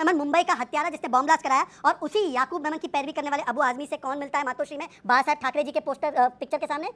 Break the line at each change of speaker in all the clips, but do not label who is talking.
मेमन मुंबई का हत्यारा जिसने बॉम्ब ब्लास्ट कराया, और उसी याकूब मेमन की पैरवी करने वाले अबू आजमी से कौन मिलता है मातोश्री में बाला साहब ठाकरे जी के पोस्टर पिक्चर के सामने?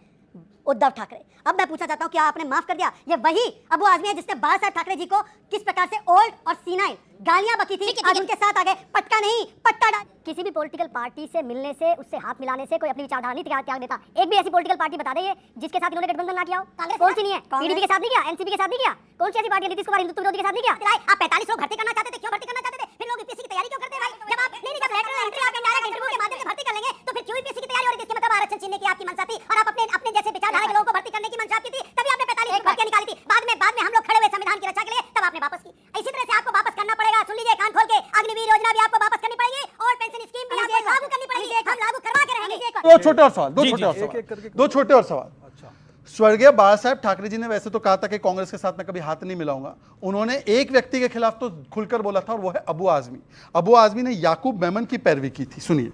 उद्धव ठाकरे। अब मैं पूछना चाहता हूं, क्या आपने माफ कर दिया? ये वही अबू आजमी है जिसने बाला साहब ठाकरे जी को किस प्रकार से ओल्ड और सीनाइल गालियां बकी थी, आज उनके साथ आ गए, पटका नहीं पट्टा डाल। किसी भी पॉलिटिकल पार्टी से मिलने से, उससे हाथ मिलाने से कोई अपनी विचारधारा नहीं त्याग देता। एक भी ऐसी पॉलिटिकल पार्टी बता दें जिसके साथ इन्होंने गठबंधन ना किया हो? कांग्रेस कौन सी नहीं है? पीडीपी के साथ नहीं किया, एनसीपी के साथ नहीं किया, कौन सी ऐसी पार्टी नीतीश कुमार हिंदुत्व विरोधी के साथ नहीं किया? आप 45 लोग भर्ती करना चाहते थे, क्यों भर्ती करना चाहते थे? फिर लोग यूपीएससी की तैयारी क्यों करते हैं भाई? जब आप नहीं जब लेटरल एंट्री आप इनडायरेक्ट इंटरव्यू के माध्यम से भर्ती कर लेंगे तो फिर क्यों यूपीएससी की तैयारी हो रही थी? इसका मतलब आरक्षण छीनने की आपकी मंशा थी, और आप अपने जैसे विचारधारा के लोगों को भर्ती करने की मंशा आपकी थी, तभी आपने 45 भर्तियां निकाली थी। बाद में हम लोग खड़े हुए संविधान की रक्षा के लिए, तब आपने वापस की। इसी तरह से आपको वापस करना पड़ेगा। सुन लीजिए कान खोल के, अग्निवीर योजना भी आपको वापस करनी पड़ेगी, और पेंशन स्कीम भी आपको लागू करनी पड़ेगी। हम लागू करवा के रहेंगे।
दो छोटे और सवाल। स्वर्गीय बाला साहब ठाकरे जी ने वैसे तो कहा था कि कांग्रेस के साथ मैं कभी हाथ नहीं मिलाऊंगा। उन्होंने एक व्यक्ति के खिलाफ तो खुलकर बोला था, और वो है अबू आजमी। अबू आजमी ने याकूब मेमन की पैरवी की थी। सुनिए।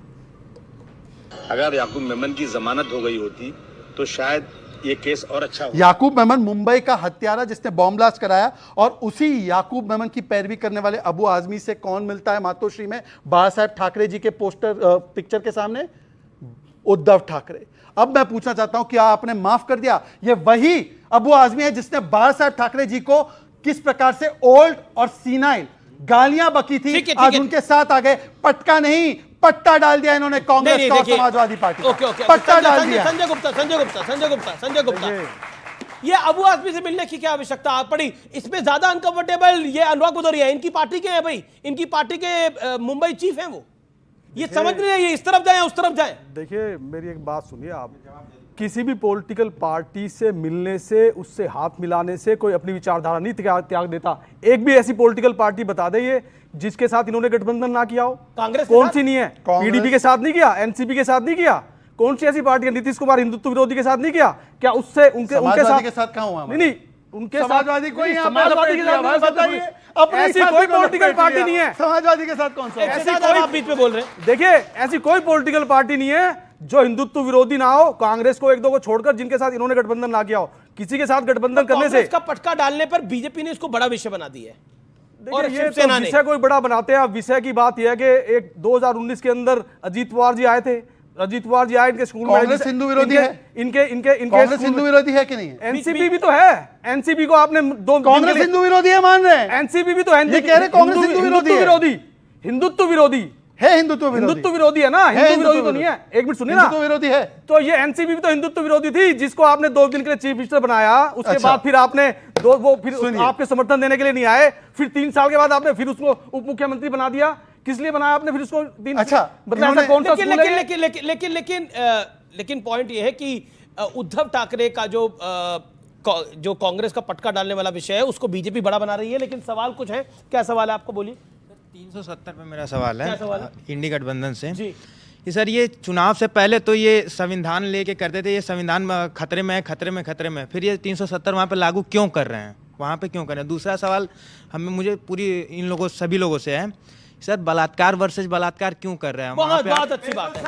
अगर याकूब मेमन की जमानत हो गई होती तो शायद ये केस और अच्छा होता।
याकूब मेमन मुंबई का हत्यारा जिसने बॉम्ब ब्लास्ट कराया, और उसी याकूब मेमन की पैरवी करने वाले अबू आजमी से कौन मिलता है मातोश्री में बाला साहब ठाकरे जी के पोस्टर पिक्चर के सामने? उद्धव ठाकरे। अब मैं पूछना चाहता हूं, क्या आपने माफ कर दिया? ये वही अबू आजमी है जिसने बाला साहब ठाकरे जी को किस प्रकार से ओल्ड और सीनाइल गालियां बकी थी, आज उनके साथ आ गए, पटका नहीं पट्टा डाल दिया इन्होंने कांग्रेस और समाजवादी पार्टी। पट्टा डाल दिया।
संजय गुप्ता, ये अबू आजमी से मिलने की क्या आवश्यकता पड़ी? इसमें ज्यादा अनकंफर्टेबल ये अनुराग भदौरिया है। इनकी पार्टी के हैं भाई, इनकी पार्टी के मुंबई चीफ हैं वो। ये समझ नहीं है, ये इस तरफ जाए उस तरफ जाए।
देखिए मेरी एक बात सुनिए, आप किसी भी पॉलिटिकल पार्टी से मिलने से, उससे हाथ मिलाने से कोई अपनी विचारधारा नहीं त्याग देता। एक भी ऐसी पॉलिटिकल पार्टी बता दे ये जिसके साथ इन्होंने गठबंधन ना किया हो।
कांग्रेस
कौन सी नहीं है? पीडीपी के साथ नहीं किया, एनसीपी के साथ नहीं किया, कौन सी ऐसी पार्टी है? नीतीश कुमार हिंदुत्व विरोधी के साथ नहीं किया क्या? उससे उनके साथ
कहां हुआ?
नहीं, उनके
समाजवादी कोई
समाजवादी के साथ बताइए, ऐसी कोई पॉलिटिकल पार्टी नहीं है।
समाजवादी के साथ कौन सा?
ऐसी कोई आप बीच में बोल रहे हैं।
देखिए ऐसी कोई पॉलिटिकल पार्टी नहीं है जो हिंदुत्व विरोधी ना हो, कांग्रेस को एक दो को छोड़कर, जिनके साथ इन्होंने गठबंधन ना किया हो। किसी के साथ गठबंधन करने से
इसका पटका डालने पर बीजेपी ने इसको बड़ा विषय बना दिया है।
और ये तो विषय कोई बड़ा बनाते हैं। अब विषय की बात यह है कि एक 2019 के अंदर अजीत पवार जी आए थे। अजीत पवार जी आए, इनके स्कूल में
कांग्रेस हिंदू विरोधी है।
इनके
कांग्रेस हिंदू विरोधी है कि नहीं है?
एनसीपी भी तो है। एनसीपी को आपने
कांग्रेस हिंदू विरोधी है मान रहे हैं?
एनसीपी भी तो है।
ये कह रहे कांग्रेस हिंदू विरोधी है।
हिंदुत्व विरोधी
है, हिंदुत्व
विरोधी है ना, हिंदू विरोधी तो नहीं है। एक मिनट सुनिए ना,
हिंदुत्व विरोधी है।
तो ये एनसीपी भी तो हिंदुत्व विरोधी थी, जिसको आपने 2 दिन के लिए चीफ मिनिस्टर बनाया। उसके बाद फिर आपने फिर आपके समर्थन देने के लिए नहीं आए। फिर 3 साल के बाद आपने फिर उसको उप मुख्यमंत्री बना दिया। किस लिए बनाया आपने फिर उसको? 3
अच्छा,
लेकिन पॉइंट ये है कि उद्धव ठाकरे का जो कांग्रेस का पटका डालने वाला विषय है उसको बीजेपी बड़ा बना रही है। लेकिन सवाल कुछ है। क्या सवाल है आपको? बोलिए।
370 पे मेरा सवाल है,
है?
इंडी गठबंधन से
जी।
सर ये चुनाव से पहले तो ये संविधान लेके करते थे, ये संविधान खतरे में है, खतरे में, फिर ये 370 वहाँ पे लागू क्यों कर रहे हैं? वहाँ पे क्यों कर रहे हैं? दूसरा सवाल मुझे पूरी इन लोगों सभी लोगों से है, सर बलात्कार वर्सेस बलात्कार क्यों कर रहे हैं?
बहुत अच्छी बात है,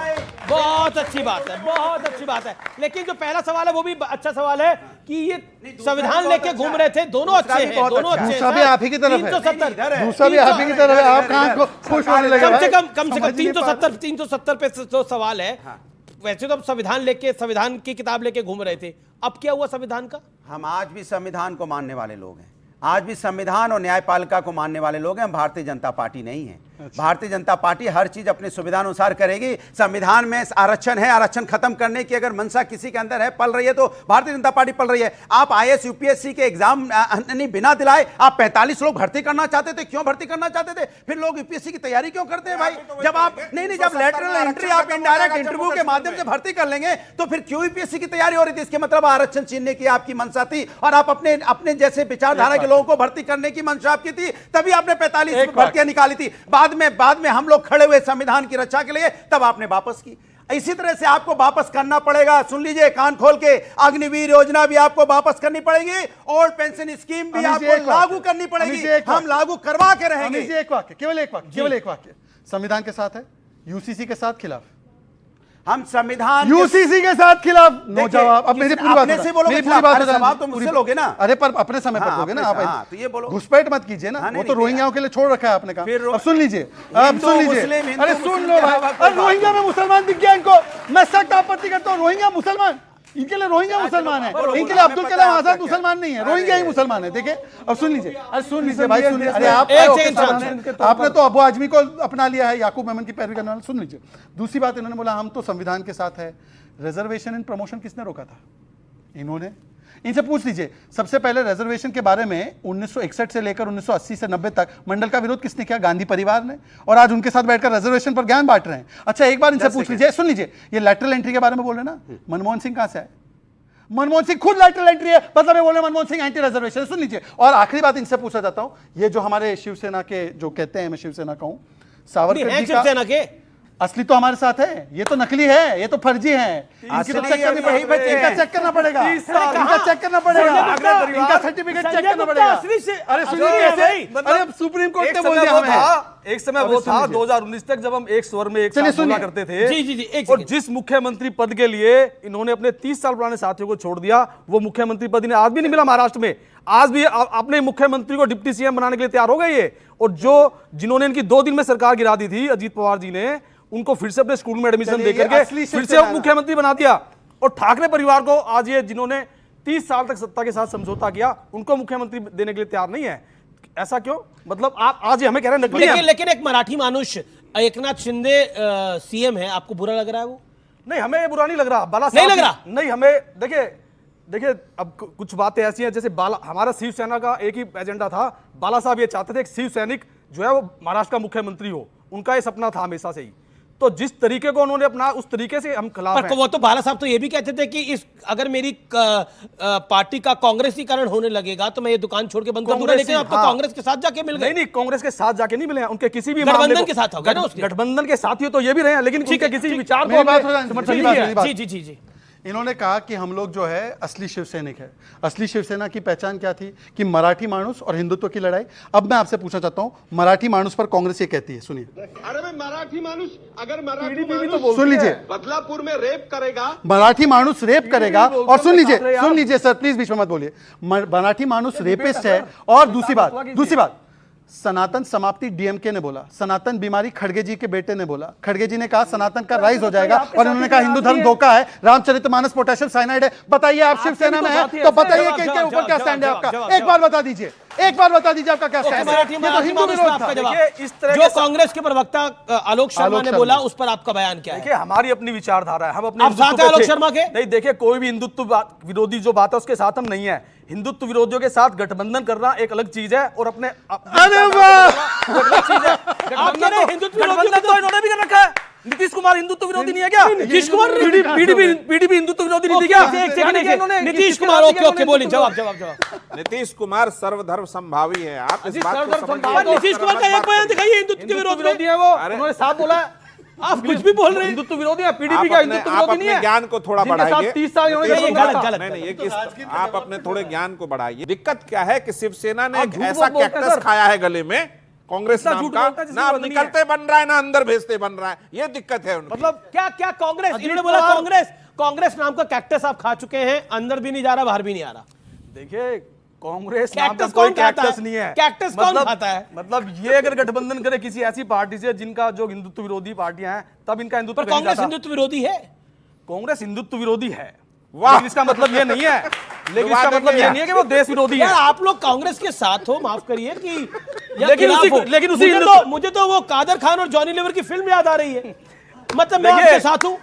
बहुत अच्छी बात है। लेकिन जो पहला सवाल है वो भी अच्छा सवाल है कि ये संविधान लेके घूम रहे थे। दोनों अच्छे हैं, दोनों अच्छे हैं।
दूसरा भी आप ही की तरफ है।
370
आप कहां खुश होने लगे?
कम से कम 370 पे जो सवाल है। वैसे तो हम संविधान लेके, संविधान की किताब लेके घूम रहे थे। अब क्या हुआ संविधान का?
हम आज भी संविधान को मानने वाले लोग हैं, आज भी संविधान और न्यायपालिका को मानने वाले लोग हैं। हम भारतीय जनता पार्टी नहीं है। भारतीय जनता पार्टी हर चीज अपने सुविधा अनुसार करेगी। संविधान में आरक्षण है, आरक्षण खत्म करने की अगर मंशा किसी के अंदर है, पल रही है, तो भारतीय जनता पार्टी पल रही है। आप आईएएस यूपीएससी के एग्जाम नहीं बिना दिलाए आप 45 लोग भर्ती करना चाहते थे। क्यों भर्ती करना चाहते थे? फिर लोग यूपीएससी की तैयारी क्यों करते हैं भाई? जब आप नहीं जब लेटरल एंट्री आप इनडायरेक्ट इंटरव्यू के माध्यम से भर्ती कर लेंगे तो फिर क्यों यूपीएससी की तैयारी हो रही थी? इसके मतलब आरक्षण छीनने की आपकी मंशा थी, और आप अपने जैसे विचारधारा के लोगों को भर्ती करने की मंशा आपकी थी, तभी आपने 45 भर्तियां निकाली थी। बाद में हम लोग खड़े हुए संविधान की रक्षा के लिए, तब आपने वापस की। इसी तरह से आपको वापस करना पड़ेगा। सुन लीजिए कान खोल के, अग्निवीर योजना भी आपको वापस करनी पड़ेगी, ओल्ड पेंशन स्कीम भी आपको लागू करनी पड़ेगी। हम लागू करवा के रहेंगे।
केवल एक वाक्य संविधान के साथ है, यूसीसी के साथ खिलाफ।
हम संविधान
यूसीसी के साथ खिलाफ नो
देखिए,
जवाब। अब मेरी पूरी बात
अपने
हो
से
जाए,
बोलोगे
मेरी
खिलाफ,
पूरी बात
अरे
हो जाए,
जवाब तो मुझसे लोगे ना।
अरे पर अपने समय पर
हाँ,
दोगे ना
अपने
आप।
से, हाँ, तो ये बोलो।
घुसपैठ मत कीजिए ना,
हाँ, नहीं,
वो तो
नहीं,
रोहिंग्याओं के लिए छोड़ रखा है आपने काम।
फिर
अब सुन लीजिए, अब
हिंदू,
सुन लीजिए,
मुस्लिम, हिंदू,
अरे
मुस्लिम
सुन लो
के
भाई,
अलावा कोई
अरे
बात
रोहिंग्या में मुसलमान दिख गया इनको, मैं सख्त आपत्ति करता हूँ। रोहिंग्या मुसलमान, इनके लिए रोहिंग्या मुसलमान है,
बोलो,
इनके लिए
हमें
अब्दुल
पता
कलाम
है
आजाद
आपका
मुसलमान नहीं है,
क्या।
रोहिंग्या ही
अरे।
मुसलमान है। देखिए अब सुन लीजिए, अरे सुन लीजिए भाई, सुन लीजिए। अरे आप
एक
ओके,
सेकंड,
साहब, आपने तो अबू आजमी को अपना लिया है, याकूब मेमन की पैरवी करने वाला। सुन लीजिए, दूसरी बात इन्होंने बोला हम तो संविधान के साथ है। रिजर्वेशन इन प्रमोशन किसने रोका था? इन्होंने। इनसे पूछ लीजिए, सबसे पहले रिजर्वेशन के बारे में 1961 से लेकर 1980 से 90 तक मंडल का विरोध किसने किया? गांधी परिवार ने। और आज उनके साथ बैठकर रिजर्वेशन पर ज्ञान बांट रहे हैं। अच्छा एक बार इनसे पूछ लीजिए, सुन लीजिए, ये लैटरल एंट्री के बारे में बोल रहे हैं ना, मनमोहन सिंह कहां से आए? मनमोहन सिंह खुद लैटरल एंट्री है, मतलब ये बोल रहे हैं मनमोहन सिंह एंटी रिजर्वेशन। सुन लीजिए, और आखिरी बात इनसे पूछा जाता हूं, ये जो हमारे शिवसेना के जो कहते हैं, मैं शिवसेना कहूं, सावरकर जी का
शिवसेना के
असली तो हमारे साथ है, ये तो नकली है, ये तो फर्जी है। इनकी तो
असली
चेक करनी
अभी यही बचे
इनका
हैं।
चेक करना पड़ेगा,
30 साल।
इनका चेक करना पड़ेगा,
संजय
इनका सर्टिफिकेट चेक करना
गुप्ता
पड़ेगा।
असली से-
अरे सुनिए
असली है भाई।
कैसे, अरे अब सुप्रीम कोर्ट
एक
ने बोल
समय
दिया
वो
हमें।
था, एक समय
अरे
वो
सुन
था
लीजिए।
2019 तक जब हम एक स्वर में एक
चलिए
साथ बोला
सुनिए।
करते थे।
जी, जी, जी, एक
और
सेकंड।
जिस मुख्यमंत्री पद के लिए इन्होंने अपने 30 साल पुराने साथियों को छोड़ दिया, वो मुख्यमंत्री पद इन्हें आज भी नहीं मिला महाराष्ट्र में। आज भी अपने मुख्यमंत्री को डिप्टी सीएम बनाने के लिए तैयार हो गए ये। और जो जिन्होंने इनकी 2 दिन में सरकार गिरा दी थी, अजीत पवार जी ने उनको फिर से अपने स्कूल में एडमिशन
चलिए,
देकर
ये
के
असली
फिर से
शिवसेना
मुख्यमंत्री बना दिया। और ठाकरे परिवार को आज ये जिन्होंने 30 साल तक सत्ता के साथ समझौता किया, उनको मुख्यमंत्री देने के लिए तैयार नहीं है। ऐसा क्यों? मतलब आप आज ये हमें कह रहे हैं नकली
लेकिन
हैं।
लेकिन एक मराठी मानुष एकनाथ शिंदे सीएम है, आपको बुरा लग रहा है वो?
नहीं, हमें ये बुरा नहीं लग रहा। बाला
नहीं
साहब
लग रहा?
नहीं, हमें देखिए अब कुछ बातें ऐसी हैं, जैसे हमारा शिवसेना का एक ही एजेंडा था। बाला साहब ये चाहते थे एक शिव सैनिक जो है वो महाराष्ट्र का मुख्यमंत्री हो, उनका ये सपना था हमेशा से ही। तो जिस तरीके को उन्होंने अपना, उस तरीके से हम खिलाफ
पर
हैं।
वो तो बाला साहब तो ये भी कहते थे कि इस अगर मेरी पार्टी का कांग्रेसीकरण होने लगेगा तो मैं ये दुकान छोड़ के बंद कर दूंगा, लेकिन आप तो
हाँ।
कांग्रेस के साथ जाके मिल
नहीं
गए।
नहीं, कांग्रेस के साथ जाके नहीं मिले हैं, उनके किसी भी
गठबंधन
मामले को-
के साथ हो गए ना उसके?
गठबंधन के साथी तो ये भी रहे हैं, लेकिन उनके किसी विचार को
मेरी बात हो
हमने
जाए,
समर्थन
मेरी
नहीं
बात,
किया
मेरी
है।
बात।
जी जी जी जी।
इन्होंने कहा कि हम लोग जो है असली शिवसैनिक है। असली शिवसेना की पहचान क्या थी? कि मराठी मानुस और हिंदुत्व की लड़ाई। अब मैं आपसे पूछना चाहता हूं, मराठी मानुस पर कांग्रेस ये कहती है, सुनिए।
अरे मैं मराठी मानुस, अगर मराठी
PDP भी तो
मानुस
बोलती
सुन लीजिए,
बदलापुर में रेप करेगा,
मराठी मानुस रेप करेगा।
बोलते
और सुन
हैं
लीजिए,
साथ रहे
सुन
आप।
लीजिए सर, प्लीज बीच में मत बोलिए। मराठी मानुस रेपिस्ट है। और दूसरी बात, सनातन समाप्ति डीएमके ने बोला, सनातन बीमारी खड़गे जी के बेटे ने बोला। खड़गे जी ने कहा सनातन का राइज हो जाएगा, और उन्होंने कहा हिंदू धर्म धोखा है, रामचरितमानस पोटेशियम साइनाइड है। बताइए आप शिवसेना में है तो बताइए कि इनके ऊपर क्या स्टैंड है आपका? एक बार बता दीजिए, एक बार बता दीजिए आपका क्या स्टैंड है?
मराठी
ये तो
मराठी
हिंदू
मानुस पे
विरोध
आपका
था।
जवाब।
देखिए, इस तरह
जो
के
कांग्रेस के प्रवक्ता आलोक शर्मा
आलोक
ने
शर्मा।
बोला, उस पर आपका बयान क्या है?
देखिए, हमारी अपनी विचारधारा है, हम अपने
आप
हिंदुत्व
साथ हैं
पे
आलोक
थे।
शर्मा के?
नहीं, देखिए, कोई भी हिंदुत्व विरोधी जो बात है उसके साथ हम नहीं है। हिंदुत्व विरोधियों के साथ गठबंधन करना एक अलग चीज है, और अपने
अरे वाह!
एक अलग चीज है।
आप कह रहे हैं हिंदुत्व विरोधी
गठबंधन तो इन्होंने भी कर रखा है। नीतीश कुमार हिंदुत्व विरोधी नहीं है क्या?
नीतीश कुमार
पीडीपी हिंदुत्व विरोधी नहीं थी क्या?
नीतीश कुमार, ओके ओके, बोलिए, जवाब जवाब जवाब।
नीतीश कुमार सर्वधर्म संभावी है, आप इस बात को
सर्वधर्म
समझिए।
संभावी।
नीतीश कुमार का एक बयान दिखाइए हिंदुत्व के विरोध में।
विरोधी है वो, उन्होंने साफ बोला है।
आप कुछ भी बोल रहे हैं।
हिंदुत्व विरोधी है, पीडीपी
आप
का
अपने-
हिंदुत्व
आप
विरोधी
अपने
नहीं है।
ज्ञान को थोड़ा
जिनके साथ
बढ़ाइए।
30 साल इन्होंने
नीतीश
गलत,
कुमार-
गलत,
नहीं,
गलत।
ये आप अपने थोड़े ज्ञान को बढ़ाइए। दिक्कत क्या है कि शिवसेना ने
आप
एक
झूठ
ऐसा
बहुत बोलते हैं,
कैक्टस
सर।
खाया है गले में, कांग्रेस
इतना
नाम
झूठ
का,
बोलता है जिससे
ना अब
विरोध नहीं
निकलते बन रहा है ना अंदर भेजते बन रहा है। ये दिक्कत है उनकी।
मतलब
क्या क्या कांग्रेस,
अजीत
इन्होंने बोला
पवार-
कांग्रेस नाम का कैक्टस आप खा चुके हैं, अंदर भी नहीं जा रहा, बाहर भी नहीं आ रहा।
देखिए, कांग्रेस नाम का
कैक्टस
कोई
कौन खाता
कैक्टस
है?
नहीं है।
कैक्टस कौन खाता है?
मतलब ये अगर गठबंधन करे किसी ऐसी पार्टी से जिनका जो हिंदुत्व विरोधी पार्टियां हैं, तब इनका हिंदुत्व
पर
कहीं
कांग्रेस
जाता।
हिंदुत्व विरोधी है।
कांग्रेस हिंदुत्व विरोधी है,
वाह!
लेकिन इसका मतलब ये नहीं है, लेकिन इसका मतलब ये नहीं है कि वो देश विरोधी है।
यार आप लोग कांग्रेस के साथ हो, माफ करिए कि या
लेकिन
खिलाफ
उसी-
हो।
लेकिन उसी
मुझे
हिंदुत्व-
मुझे तो वो कादर खान और जॉनी लीवर की फिल्म याद आ रही है। मतलब मैं
देखिए,
आपके साथ हूं।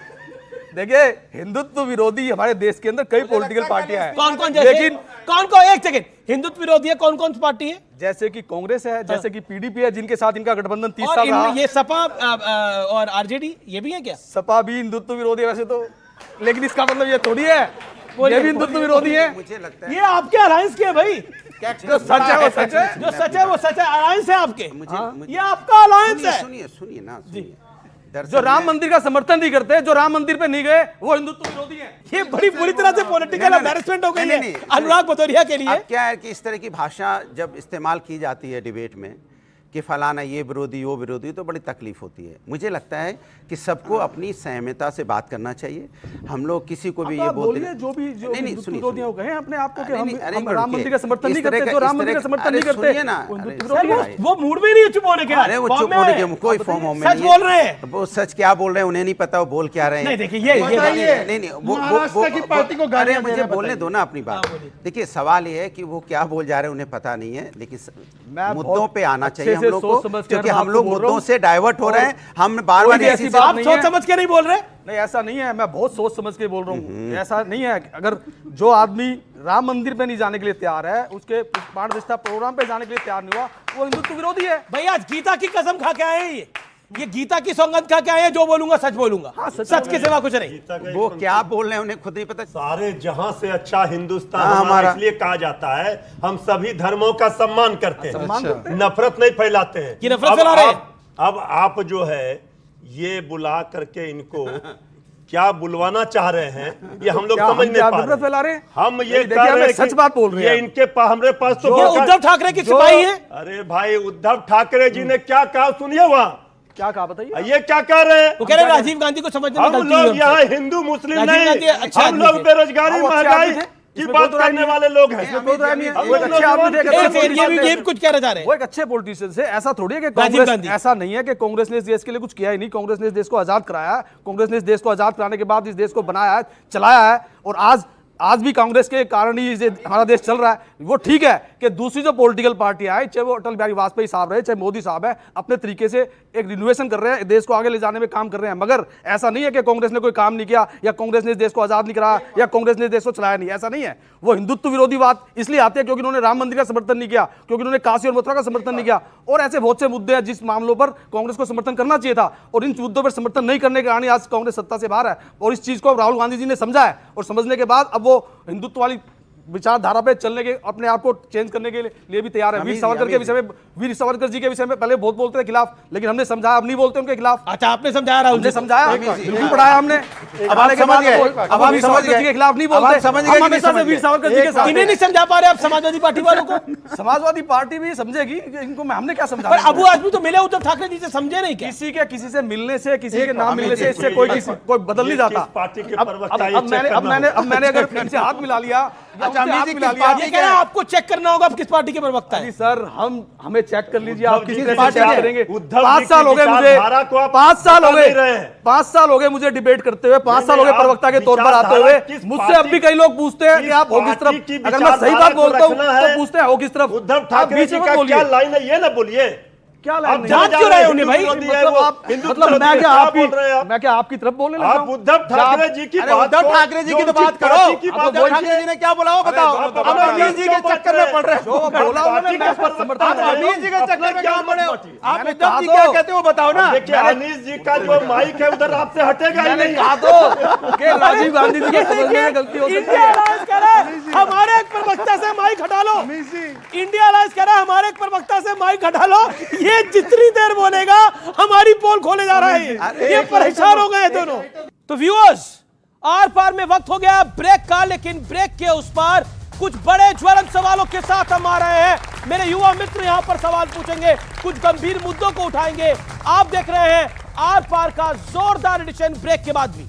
देखिए, हिंदुत्व विरोधी हमारे देश के अंदर कई पॉलिटिकल पार्टियां हैं।
कौन कौन, जैसे
लेकिन
कौन एक सेकंड, हिंदुत्व विरोधी है कौन कौन सी पार्टी है?
जैसे कि कांग्रेस है, जैसे कि पीडीपी है, जिनके साथ इनका गठबंधन 30
और
साल रहा।
ये सपा और आरजेडी ये भी है क्या?
सपा भी हिंदुत्व विरोधी है वैसे तो, लेकिन इसका मतलब ये थोड़ी है ये भी हिंदुत्व विरोधी है।
मुझे लगता है
ये आपके अलायंस के है भाई,
जो सच है वो सच है।
जो सच है वो सच है, अलायंस है आपके।
मुझे
ये आपका अलायंस है।
सुनिए सुनिए ना, सुनिए। दरअसल
जो राम
मैं-
मंदिर का समर्थन नहीं करते, जो राम मंदिर पे नहीं गए, वो हिंदुत्व विरोधी है।
ये बड़ी बुरी तरह से पॉलिटिकल
नहीं,
एम्बैरेसमेंट हो गई
नहीं,
है
नहीं,
अनुराग भदौरिया के लिए।
अब क्या है कि इस तरह की भाषा जब इस्तेमाल की जाती है डिबेट में कि फलाना ये विरोधी वो विरोधी, तो बड़ी तकलीफ होती है। मुझे लगता है कि सबको अपनी संयमता से बात करना चाहिए। हम लोग किसी को भी ये बोलते
बोलिए जो भी जो
नहीं,
हिंदुत्व विरोधी हैं वो कहें अपने आप को कि
अरे नहीं, अरे
हम
रुकिए।
राम मंदिर का समर्थन
इस
नहीं
तरह
करते,
का-
जो
इस
राम मंदिर
तरह
का समर्थन
अरे
नहीं करते
सुनिए ना,
वो
अरे
हिंदुत्व
सुनिए
विरोधी है।
भाई।
वो मूड में नहीं है चुप होने के।
अरे वो
फॉर्म
चुप
में
होने
है।
के कोई फॉर्म में
सच
नहीं
बोल रहे हैं।
वो सच क्या बोल रहे हैं उन्हें नहीं पता, वो बोल क्या रहे हैं।
नहीं, देखिए, ये
नहीं नहीं
महाराष्ट्र की पार्टी को गालियां
मुझे
देना
बोलने दो ना अपनी बात। देखिए सवाल ये है कि वो क्या बोल जा रहे हैं उन्हें पता नहीं है, लेकिन
मैं
मुद्दों
बहुत
पे आना चाहिए
अच्छे
हम
से
लोग
सोच
को,
समझ के
क्योंकि
मैं
हम
आपको
लोग
बोल रहा
मुद्दों
हूं।
से डाइवर्ट हो रहे हैं। हम बार
कोई
बार
भी
इसी
ऐसी
से
बात
आप
नहीं
सोच
है।
समझ के नहीं बोल रहे।
नहीं ऐसा नहीं है, मैं बहुत सोच समझ के बोल रहा हूँ। ऐसा नहीं है, अगर जो आदमी राम मंदिर पे नहीं जाने के लिए तैयार है, उसके प्राण प्रतिष्ठा प्रोग्राम पे जाने के लिए तैयार नहीं हुआ, वो हिंदुत्व विरोधी है।
भैया आज गीता की कसम खा के आए हैं ये गीता की सौगंध खा के आए हैं, जो बोलूंगा सच बोलूंगा।
हाँ,
सच के सिवा कुछ नहीं।
वो क्या बोल रहे हैं उन्हें खुद नहीं पता।
सारे जहां से अच्छा हिंदुस्तान
हाँ,
हमारा
हमारा।
इसलिए कहा जाता है हम सभी धर्मों का सम्मान करते हैं, नफरत नहीं फैलाते हैं।
ये नफरत
अब
फैला रहे हैं।
अब आप जो है ये बुला करके इनको क्या बुलवाना चाह रहे हैं ये हम लोग
क्या
समझ
हम
नहीं
क्या
पा
नफरत फैला रहे हैं?
हम ये
नहीं,
कह
देखिए,
रहे
हमें
हैं
सच
कि
बात बोल रहे
ये
हैं।
इनके हमारे पास तो
ये
बहुत-
उद्धव ठाकरे की सिपाही है।
अरे भाई उद्धव ठाकरे जी ने क्या कहा सुनिए वहां,
क्या कहा बताइए?
ये क्या कह रहे हैं।
वो कह रहे हैं राजीव गांधी को समझने में
हम
गलती हुई
लोग
हमसे।
यहाँ हिंदू मुस्लिम
राजीव गांधी
नहीं,
अच्छे
हम
आदमी
लोग
थे।
बेरोजगारी
वो अच्छे
महंगाई
आदमी थे,
की
इसमें
बात
कोई राय
करने
नहीं है।
वाले लोग हैं।
इसमें कोई राय नहीं है।
हम
वो एक
लोग
अच्छे आदमी थे, एक
नहीं,
अच्छे
फिर ये भी कुछ कहना चाह रहे
वो
हैं।
एक अच्छे पॉलिटिशियन से। ऐसा थोड़ी है कि
राजीव
कांग्रेस,
गांधी।
ऐसा नहीं है कि कांग्रेस ने इस देश के लिए कुछ किया ही नहीं। कांग्रेस ने इस देश को आजाद कराया है। कांग्रेस ने इस देश को आजाद कराने के बाद इस देश को बनाया है, चलाया है, और आज भी कांग्रेस के कारण ही ये हमारा देश चल रहा है। वो ठीक है कि दूसरी जो पॉलिटिकल पार्टी आई, चाहे वो अटल बिहारी वाजपेयी साहब रहे, चाहे मोदी साहब है, अपने तरीके से एक रिनोवेशन कर रहे हैं, देश को आगे ले जाने में काम कर रहे हैं। मगर ऐसा नहीं है कि कांग्रेस ने कोई काम नहीं किया, या कांग्रेस ने इस देश को आजाद नहीं कराया, या कांग्रेस ने इस देश को चलाया नहीं। ऐसा नहीं है। वो हिंदुत्व विरोधी बात इसलिए आती है क्योंकि उन्होंने राम मंदिर का समर्थन नहीं किया, क्योंकि उन्होंने काशी और मथुरा का समर्थन नहीं किया, और ऐसे बहुत से मुद्दे हैं जिस मामलों पर कांग्रेस को समर्थन करना चाहिए था, और इन मुद्दों पर समर्थन नहीं करने के कारण आज कांग्रेस सत्ता से बाहर है। और इस चीज को राहुल गांधी जी ने समझा है, और समझने के बाद अब वो हिंदुत्व वाली विचारधारा पे चलने के, अपने आप को चेंज करने के लिए भी तैयार है। वीर सावरकर के विषय में, वीर सावरकर जी के विषय में पहले बहुत बोलते थे खिलाफ, लेकिन हमने समझाया अब नहीं बोलते उनके खिलाफ।
अच्छा, आपने समझाया राहुल
हमने
जी को?
समझाया, बिल्कुल पढ़ाया हमने। अब आने के
समझ
बाद
गए,
अब वीर सावरकर जी के खिलाफ नहीं बोलते,
समझ गए
हम
कि नहीं
हमेशा से
समझ
वीर
गए?
सावरकर जी के साथ
इन्हें नहीं समझा पा रहे आप समाजवादी पार्टी वालों को?
समाजवादी पार्टी भी समझेगी कि इनको हमने क्या
पर
समझा।
अबू आजमी तो मिले उद्धव ठाकरे जी से, समझे नहीं क्या?
किसी के किसी से मिलने से, किसी के नाम मिलने से इससे कोई बदल नहीं जाता।
किस पार्टी के
अब
प्रवक्ता ये चेक
मैंने
करना
मैंने अगर इनसे हाथ मिला लिया,
अच्छा,
हाथ
म्यूजिक
मिला
किस
लिया,
पार्टी
ये कह रहे हैं आपको चेक करना होगा आप किस पार्टी के प्रवक्ता
जी
है।
सर, हमें चेक कर लीजिए, आप
उद्धव
किस
जी
तरह
की
से चेक
विचार-
करेंगे।
उद्धव
5
जी
साल
की
हो गए मुझे,
विचारधारा को आप
5 साल हो
बता नहीं रहे
गए,
हैं।
5 साल हो गए मुझे डिबेट करते हुए, 5 साल हो गए
नहीं,
प्रवक्ता के
आप
तौर पर आते
विचारधारा
हुए।
किस
मुझसे
पार्टी-
अब भी कई लोग पूछते हैं कि
किस
आप हो किस
पार्टी
तरफ।
की
अगर मैं सही बात
विचारधारा को
बोलता हूँ
रखना
तो
है।
पूछते हैं हो किस तरफ।
उद्धव
आप
ठाकरे
बीच
जी
में
का
बोलिए।
क्या लाइन है ये ना बोलिए।
क्या
आप
लाइन
जहाँ
है?
जा
क्यों रहे हैं
हिंदू
उन्हें भाई?
विरोधी है,
मतलब
वो
आप,
हिंदू
मतलब
विरोधी
मैं
है,
क्या
क्या
आपकी,
बोल रहे हैं आप?
मैं क्या आपकी तरफ बोलने लगा
आप
हूं?
उद्धव ठाकरे जी की
अरे
बात
उद्धव
को-
ठाकरे जी की
जो
तो बात
उनकी
करो।
पार्टी की
अब
बात
उद्धव
है।
ठाकरे जी ने क्या बोला वो बताओ।
अरे बाप रे,
अब अमीर जी के चक्कर में पड़ रहे
जो
हो।
बोला उन्होंने, मैं इसका समर्थन
आप
कर रहा हूं।
अमीर जी के चक्कर में क्यों पड़े हो? आप
मैंने
उद्धव
कहा
जी
तो-
क्या कहते हो बताओ ना।
देखिए अनीश जी का जो माइक है उधर आपसे हटेगा ही
मैंने
नहीं।
कहा तो कि राजीव गांधी जी के समझने में गलती हो सकती
इंडिया
है।
अलायंस कह रहा है हमारे एक प्रवक्ता से माइक हटा लो। इंडिया अलायंस कह रहा है हमारे एक प्रवक्ता से माइक हटा लो। ये जितनी देर बोलेगा हमारी पोल खोले जा रहा है। ये परेशान हो गए दोनों। तो व्यूअर्स, आर पार में वक्त हो गया ब्रेक का, लेकिन ब्रेक के उस पार कुछ बड़े ज्वलंत सवालों के साथ हम आ रहे हैं। मेरे युवा मित्र यहां पर सवाल पूछेंगे, कुछ गंभीर मुद्दों को उठाएंगे। आप देख रहे हैं आर पार का जोरदार एडिशन ब्रेक के बाद भी।